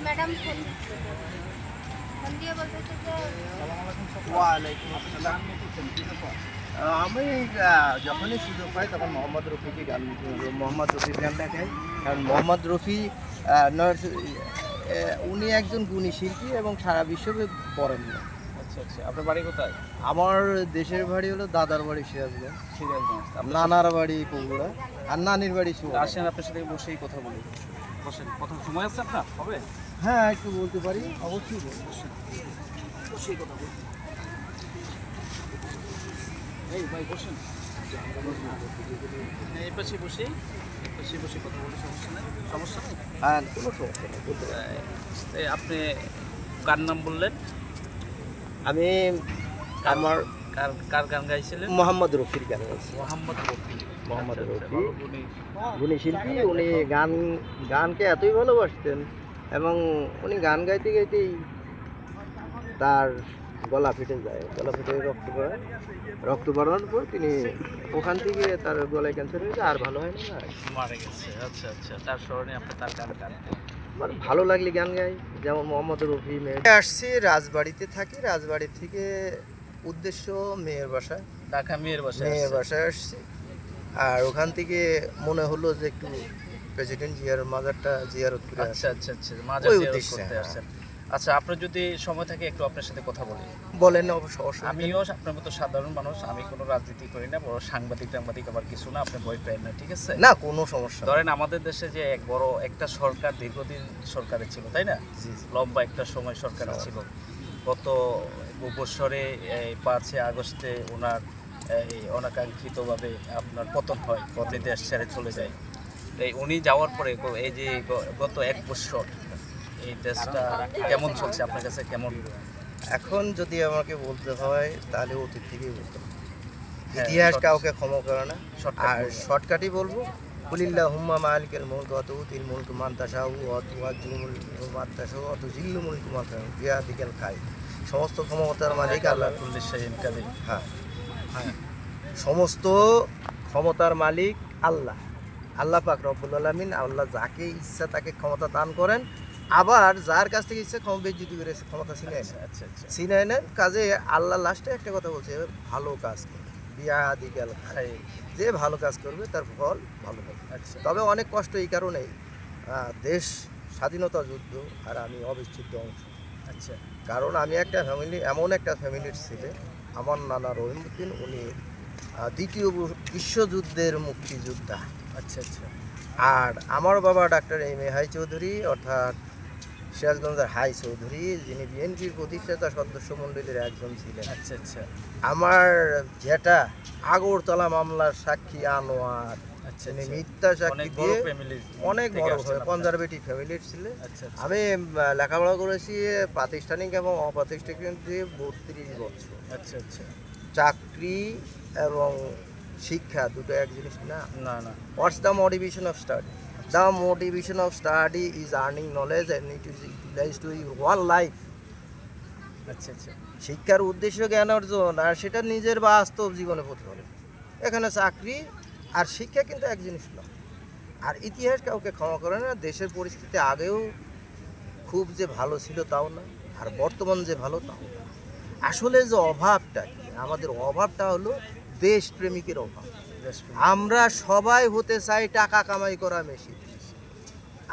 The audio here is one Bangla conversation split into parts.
ম্যাডাম ফোন দিয়ে বলতেছে যে ওয়ালাইকুম আসসালাম। আমি যখনই সুযোগ পাই তখন মোহাম্মদ রফিকে গান মোহাম্মদ রফির গানটা গাই। কারণ মোহাম্মদ রফি উনি একজন গুণী শিল্পী এবং সারা বিশ্বকে বরেণ্য। আচ্ছা আচ্ছা, আপনার বাড়ি কোথায়? আমার দেশের বাড়ি হলো দাদার বাড়ি সিরাজগঞ্জ, সিরাজগঞ্জ। নানার বাড়ি বগুড়া, আর নানির বাড়ি সুবর্ণ। আসেন আপনার সাথে বসেই কথা বলি। বসেন, কথা সময় আছে আপনার? হবে? হ্যাঁ, একটু বলতে পারি, অবশ্যই বলবো। বসেই কথা বলি। এই ভাই বসেন। এই পাশে বসেই বসে কথা বলি, সমস্যা নেই। সমস্যা নেই? হ্যাঁ, কোনো সমস্যা নেই, বলতে পারি। আপনি কার নাম বললেন? আমি আমার কার কার গান গাইছিলেন? মোহাম্মদ রফির গান গাইছি। মোহাম্মদ রফি। মোহাম্মদ আচ্ছা, আচ্ছা, রফি ভালো গুণী। গুণী শিল্পী। উনি গানকে এতই ভালোবাসতেন এবং উনি গান গাইতে গাইতেই তার গলা ফেটে যায়, গলা ফেটে রক্ত বাড়ানোর পর তিনি ওখান থেকে তার গলায় ক্যান্সার হয়েছে, আর ভালো হয় না। মারা গেছে। আচ্ছা আচ্ছা, তার স্মরণে আপনি তার গান গান। আমার ভালো লাগলে গান গাই, যেমন মোহাম্মদ রফি। আসছি, রাজবাড়িতে থাকি, রাজবাড়ি থেকে উদ্দেশ্য মেয়ের বাসায়, ঢাকা মেয়ের বাসায়। মেয়ের বাসায় আসছি। আর ওখান থেকে মনে হলো যে একটু প্রেসিডেন্ট জিয়ার মাজারটা জিয়ারত করে আসি। আচ্ছা আচ্ছা আচ্ছা, মাজার ওই জিয়ারত উদ্দেশ্যে, করতে হ্যাঁ। আসছেন। আচ্ছা, আপনার যদি সময় থাকে একটু আপনার সাথে কথা বলি। বলেন, অবশ্য অবশ্যই। আমিও আপনার মতো সাধারণ মানুষ, আমি কোনো রাজনীতি করি না, বড় সাংবাদিক আবার কিছু না, আপনি ভয় পেন না, ঠিক আছে? না, কোনো সমস্যা না। ধরেন আমাদের দেশে যে এক বড় একটা সরকার দীর্ঘদিন সরকারে ছিল, তাই না? জি জি। লম্বা একটা সময় সরকারে ছিল। গত বছরে 5 আগস্টে ওনার অনাকাঙ্ক্ষিতভাবে আপনার পতন হয়, উনি দেশ ছেড়ে চলে যায়। এই উনি যাওয়ার পরে এই যে গত 1 বছর এই দেশটা কেমন চলছে আপনার কাছে? কেমন? এখন যদি আমাকে বলতে হয় তাহলে অতীত থেকেই বলতে হবে। হ্যাঁ, ইতিহাস কাউকে ক্ষমা করে না। শর্টকাট আর বলবো। শর্টকাটই বলবো, কুলিল্লাহুম্মা মালিকাল মুলক ওয়া তুতিল মুলক মান তাশাউ ওয়া তুআজ্জুল মুলক মান তাশাউ ওয়া তুযিল্লু মুলক মান তাশাউ বিয়াদিকাল খায়র। সমস্ত ক্ষমতার মালিক আল্লাহ। কুল্লি শাইইন কাদির। হ্যাঁ, হ্যাঁ, সমস্ত ক্ষমতার মালিক আল্লাহ, আল্লাহ পাক রব্বুল আলামিন। আল্লাহ যাকে ইচ্ছা তাকে ক্ষমতা দান করেন, আবার যার কাছ থেকে ইচ্ছা ক্ষমতা বেজ্জতি করে ক্ষমতা ছিনায় আচ্ছা নেন। আচ্ছা আচ্ছা। ছিনায় নেন কাজে আল্লাহ লাস্টে একটা কথা বলছে, ভালো কাজ করবে, বিয়াদিকাল খায়র। যে ভালো কাজ করবে তার ফল ভালো হবে। আচ্ছা তবে অনেক কষ্ট এই কারণেই, দেশ স্বাধীনতা যুদ্ধ আর আমি অবিচ্ছেদ্য অংশ। আচ্ছা কারণ আমি একটা ফ্যামিলি, এমন একটা ফ্যামিলির ছেলে, আমার নানা রহিমউদ্দিন, উনি দ্বিতীয় বিশ্বযুদ্ধের মুক্তিযোদ্ধা। আচ্ছা আচ্ছা আর আমার বাবা doctor M A high Chowdhury, অর্থাৎ সিরাজগঞ্জের হাই চৌধুরী, যিনি বিএনপির প্রতিষ্ঠাতা সদস্য মণ্ডলীর একজন ছিলেন। আচ্ছা আচ্ছা আমার যেটা আগরতলা মামলার সাক্ষী আনোয়ার, আচ্ছা তিনি আচ্ছা। মিথ্যা সাক্ষী অনেক বড় দিয়ে ফ্যামিলি, অনেক বড় কনজারভেটিভ ফ্যামিলির ছিলেন। আচ্ছা আচ্ছা আমি লেখাপড়া করেছি প্রাতিষ্ঠানিক এবং অপ্রাতিষ্ঠানিক দিয়ে 32 বছর। আচ্ছা আচ্ছা। চাকরি এবং শিক্ষা দুটো এক জিনিস না। না না। What's the motivation of study? The motivation of study is earning knowledge and it is utilize to one life. আচ্ছা আচ্ছা শিক্ষার উদ্দেশ্য জ্ঞান অর্জন, আর সেটা নিজের বাস্তব জীবনে প্রতিফলন। এখানে চাকরি আর শিক্ষা কিন্তু এক জিনিস না। আর ইতিহাস কাউকে ক্ষমা করে না। দেশের পরিস্থিতি আগেও খুব যে ভালো ছিল তাও না, আর বর্তমান যে ভালো তাও না। আসলে যে অভাবটা কি, আমাদের অভাবটা হলো দেশপ্রেমিকের অভাব। আমরা সবাই হতে চাই টাকা কামাই করা মেশিন।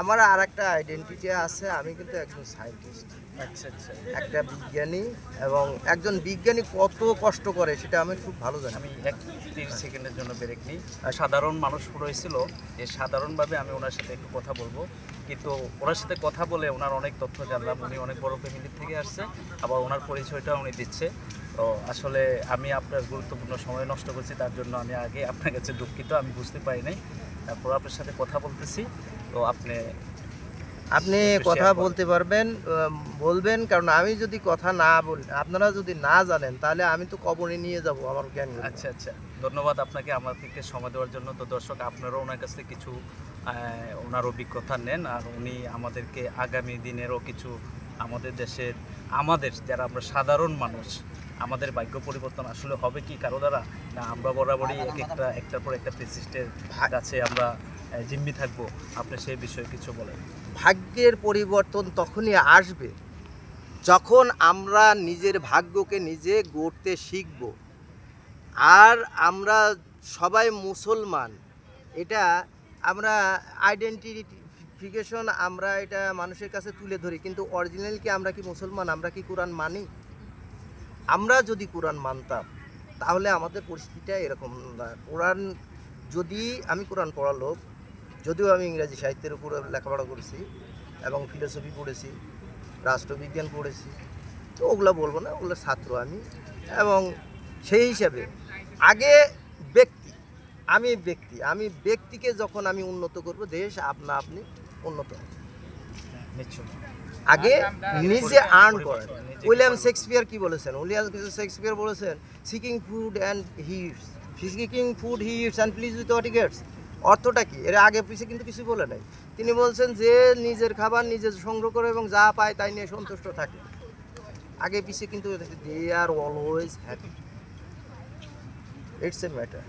আমার আর একটা আইডেন্টিটি আছে, আমি কিন্তু একজন সায়েন্টিস্ট, আচ্ছা আচ্ছা। একটা বিজ্ঞানী। এবং একজন বিজ্ঞানী কত কষ্ট করে সেটা আমি খুব ভালো জানি। আমি 1-3 সেকেন্ডের জন্য ব্রেক নিই। সাধারণ মানুষ রয়েছিল, এই সাধারণভাবে আমি ওনার সাথে একটু কথা বলবো, কিন্তু ওনার সাথে কথা বলে ওনার অনেক তথ্য জানলাম। উনি অনেক বড় ফ্যামিলি থেকে আসছে, আবার ওনার পরিচয়টা উনি দিচ্ছে। তো আসলে আমি আপনার গুরুত্বপূর্ণ সময় নষ্ট করছি, তার জন্য আমি আগে আপনার কাছে দুঃখিত, আমি বুঝতে পারি নাই। তারপর আপনার সাথে কথা বলতেছি। তো আপনি কথা বলতে পারবেন, বলবেন। কারণ আমি যদি কথা না বলি, আপনারা যদি না জানেন, তাহলে আমি তো কবরে নিয়ে যাব আমার জ্ঞান। আচ্ছা আচ্ছা, ধন্যবাদ আপনাকে আমার থেকে সময় দেওয়ার জন্য। তো দর্শক, আপনারাও ওনার কাছ থেকে কিছু ওনার অভিজ্ঞতা নেন, আর উনি আমাদেরকে আগামী দিনেরও কিছু আমাদের দেশের, আমাদের যারা আমরা সাধারণ মানুষ, আমাদের ভাগ্য পরিবর্তন আসলে হবে কি কারো দ্বারা, না আমরা বরাবরই একটার পর একটা ফেসিস্টের কাছে আমরা জিম্মি থাকবো? আপনি সেই বিষয়ে কিছু বলেন। ভাগ্যের পরিবর্তন তখনই আসবে যখন আমরা নিজের ভাগ্যকে নিজে গড়তে শিখব। আর আমরা সবাই মুসলমান, এটা আমরা আইডেন্টিফিকেশন আমরা এটা মানুষের কাছে তুলে ধরি, কিন্তু অরিজিনাল কি আমরা কি মুসলমান? আমরা কি কোরআন মানি? আমরা যদি কোরআন মানতাম তাহলে আমাদের পরিস্থিতিটা এরকম না। কোরআন যদি আমি কোরআন পড়া লোক, যদিও আমি ইংরাজি সাহিত্যের উপরে লেখাপড়া করেছি এবং ফিলোসফি পড়েছি, রাষ্ট্রবিজ্ঞান পড়েছি, তো ওগুলো বলবো না, ওগুলো ছাত্র আমি। এবং সেই হিসাবে আগে আমি ব্যক্তিকে যখন আমি উন্নত করব, দেশ আপনা আপনি উন্নত হবে। আগে নিজে আর্ন করেন। উইলিয়াম শেক্সপিয়ার কি বলেছেন? শেক্সপিয়ার বলেছেন, seeking food and he its and please with what he gets. অর্থটা কি? এর আগে পিছিয়ে কিন্তু কিছু বলে নাই। তিনি বলছেন যে নিজের খাবার নিজে সংগ্রহ করে এবং যা পায় তাই নিয়ে সন্তুষ্ট থাকে। আগে পিছিয়ে কিন্তু they are always happy, it's a matter.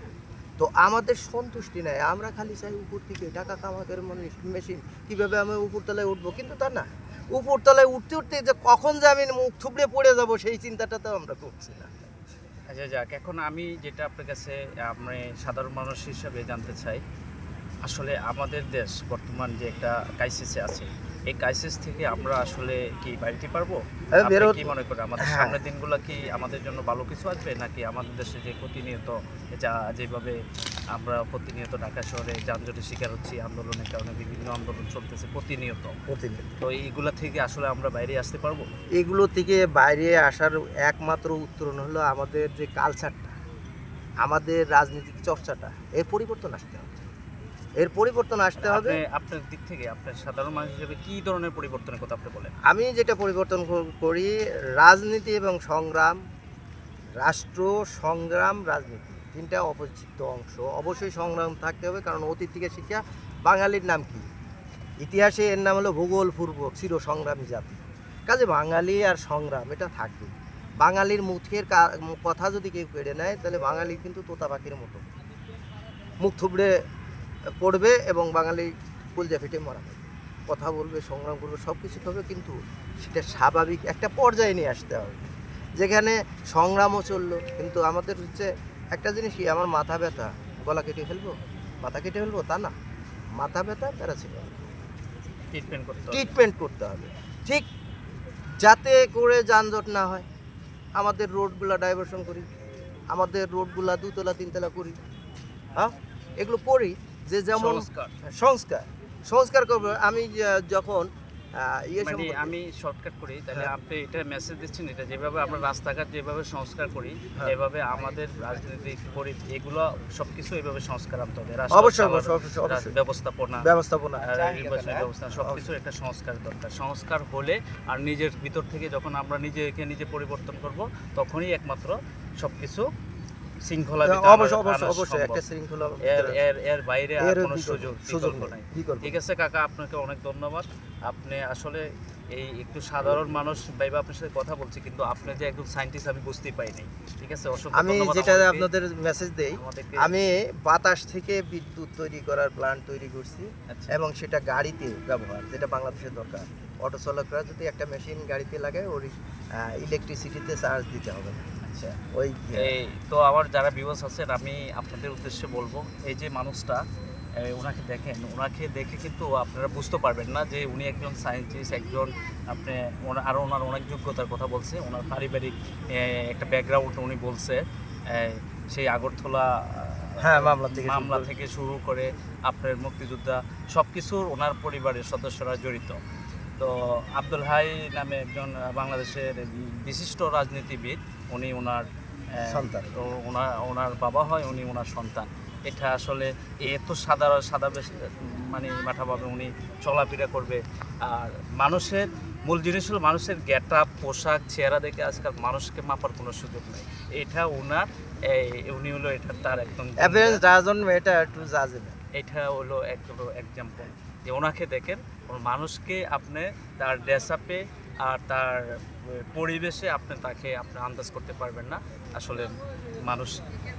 তো আমাদের সন্তুষ্টি নেই, আমরা খালি চাই উপর থেকে টাকা কামাকের মেশিন, কীভাবে আমি উপরতলায় উঠবো। কিন্তু তা না, উপরতলায় উঠতে উঠতে যে কখন যে আমি মুখ থুবড়ে পড়ে যাব সেই চিন্তাটা তো আমরা করছি না। আচ্ছা যাক, এখন আমি যেটা আপনার কাছে আমি সাধারণ মানুষ হিসাবে জানতে চাই, আসলে আমাদের দেশ বর্তমান যে একটা ক্রাইসিসে আছে, এই ক্রাইসিস থেকে আমরা আসলে কি বাইরে পারবো? আপনি কি মনে করেন আমাদের সামনের দিনগুলো কি আমাদের জন্য ভালো কিছু আসবে, নাকি আমাদের দেশে যে প্রতিনিয়ত যেভাবে আমরা প্রতিনিয়ত ঢাকা শহরে যানজটের শিকার হচ্ছি, আন্দোলনের কারণে বিভিন্ন আন্দোলন চলতেছে প্রতিনিয়ত, তো এইগুলা থেকে আসলে আমরা বাইরে আসতে পারবো? এগুলো থেকে বাইরে আসার একমাত্র উত্তরণ হলো আমাদের যে কালচারটা, আমাদের রাজনীতিক চর্চাটা, এর পরিবর্তন আসতে হবে। আপনার দিক থেকে আপনার সাধারণ মানুষ হিসেবে কি ধরনের পরিবর্তনের কথা আপনি বলেন? আমি যেটা পরিবর্তন করি, রাজনীতি এবং সংগ্রাম, রাষ্ট্র সংগ্রাম, রাজনীতি তিনটা অপরিচিত অংশ। অবশ্যই সংগ্রাম থাকতে হবে, কারণ অতীত থেকে শিক্ষা। বাঙালির নাম কি? ইতিহাসে এর নাম হলো ভূগোল পূর্বক চির সংগ্রামী জাতি। কাজে বাঙালি আর সংগ্রাম এটা থাকবে। বাঙালির মুখের কথা যদি কেউ কেড়ে নেয়, তাহলে বাঙালি কিন্তু তোতা পাখির মতো মুখ থুবড়ে পড়বে এবং বাঙালি কলজা ফেটে মারা হবে। কথা বলবে, সংগ্রাম করবে, সব কিছু হবে, কিন্তু সেটা স্বাভাবিক একটা পর্যায়ে নিয়ে আসতে হবে, যেখানে সংগ্রামও চললো। কিন্তু আমাদের হচ্ছে একটা জিনিস কি, আমার মাথা ব্যথা, গলা কেটে ফেলবো, মাথা কেটে ফেলবো, তা না। মাথা ব্যথা প্যারাসিটামল ট্রিটমেন্ট করতে হবে, ঠিক যাতে করে যানজট না হয়। আমাদের রোডগুলো ডাইভারশন করি, আমাদের রোডগুলো 2 তলা 3 তলা করি, হ্যাঁ এগুলো করি। যে যেমন সংস্কার করবো। আমি যখন আমি শর্টকাট করি, তাহলে আপনি এটা মেসেজ দিচ্ছেন, এটা যেভাবে আমরা রাস্তাঘাট যেভাবে সংস্কার করি, এভাবে আমাদের রাজনৈতিক এগুলো সবকিছু এইভাবে সংস্কার আনতে হবে। ব্যবস্থাপনা নির্বাচনী ব্যবস্থা সবকিছু একটা সংস্কার দরকার। সংস্কার হলে আর নিজের ভিতর থেকে যখন আমরা নিজে পরিবর্তন করব, তখনই একমাত্র সবকিছু শৃঙ্খলা, এর বাইরে আর কোনো সুযোগ নাই। ঠিক আছে কাকা, আপনাকে অনেক ধন্যবাদ। আপনি আসলে এই একটু সাধারণ মানুষ ভাইবা আপনার সাথে কথা বলছি, কিন্তু আপনি যে একদম সায়েন্টিস্ট আমি বুঝতেই পাইনি। ঠিক আছে, আমি যেটা আপনাদের মেসেজ দেই, আমি বাতাস থেকে বিদ্যুৎ তৈরি করার প্ল্যান্ট তৈরি করছি, এবং সেটা গাড়িতে ব্যবহার, যেটা বাংলাদেশের দরকার। অটো চালকরা যদি একটা মেশিন গাড়িতে লাগায়, ওর ইলেকট্রিসিটিতে চার্জ দিতে হবে না। তো আমার যারা ভিউয়ার্স আছেন, আমি আপনাদের উদ্দেশ্যে বলবো, এই যে মানুষটা, ওনাকে দেখেন, ওনাকে দেখে কিন্তু আপনারা বুঝতে পারবেন না যে উনি একজন সায়েন্টিস্ট, একজন আপনি ওনার অনেক যোগ্যতার কথা বলছে, ওনার পারিবারিক একটা ব্যাকগ্রাউন্ড উনি বলছে, সেই আগরতলা মামলা থেকে শুরু করে আপনার মুক্তিযোদ্ধা সব কিছুর ওনার পরিবারের সদস্যরা জড়িত। তো আব্দুল হাই নামে একজন বাংলাদেশের বিশিষ্ট রাজনীতিবিদ, উনি ওনার সন্তান, ওনার বাবা হয়, উনি ওনার সন্তান। এটা আসলে এত সাদা বেশ মানে মাঠাভাবে উনি চলাফেরা করবে। আর মানুষের মূল জিনিস হলো মানুষের গেটআপ, পোশাক, চেহারা দেখে আজকাল মানুষকে মাপার কোনো সুযোগ নেই। এটা উনি হলো এটা তার একদম এটা হলো এক্সাম্পল যে ওনাকে দেখেন, মানুষকে আপনি তার ড্রেস আপে আর তার পরিবেশে আপনি তাকে আপনি আন্দাজ করতে পারবেন না আসলে মানুষ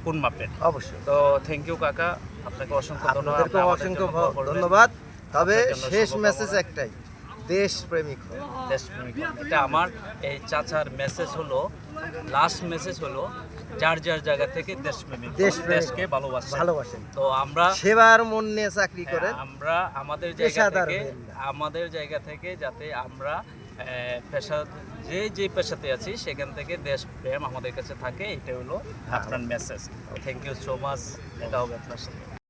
কোন মাপের। অবশ্যই। তো থ্যাংক ইউ কাকা, আপনাকে অসংখ্য ধন্যবাদ। আপনাদেরকে আপনি আমাদের অসংখ্য জন্য দোয়া করবেন। ধন্যবাদ। তবে আপনার জন্য শেষ শুভকামনা। মেসেজ একটাই, দেশপ্রেমিক হন। দেশপ্রেমিক হন। এটা আমার এই চাচার মেসেজ হলো, লাস্ট মেসেজ হলো যার যার জায়গা থেকে দেশপ্রেমিক হন, দেশপ্রেমিক দেশকে ভালোবাসেন। ভালোবাসেন, তো আমরা সেবার মন নিয়ে চাকরি করেন, আমরা আমাদের জায়গা পেশাদার থেকে হবেন না। আমাদের জায়গা থেকে যাতে আমরা পেশা যে পেশাতে আছি সেখান থেকে দেশপ্রেম আমাদের কাছে থাকে, এটা হলো আপনার message. Thank you so much, এটা হবে আপনার সাথে।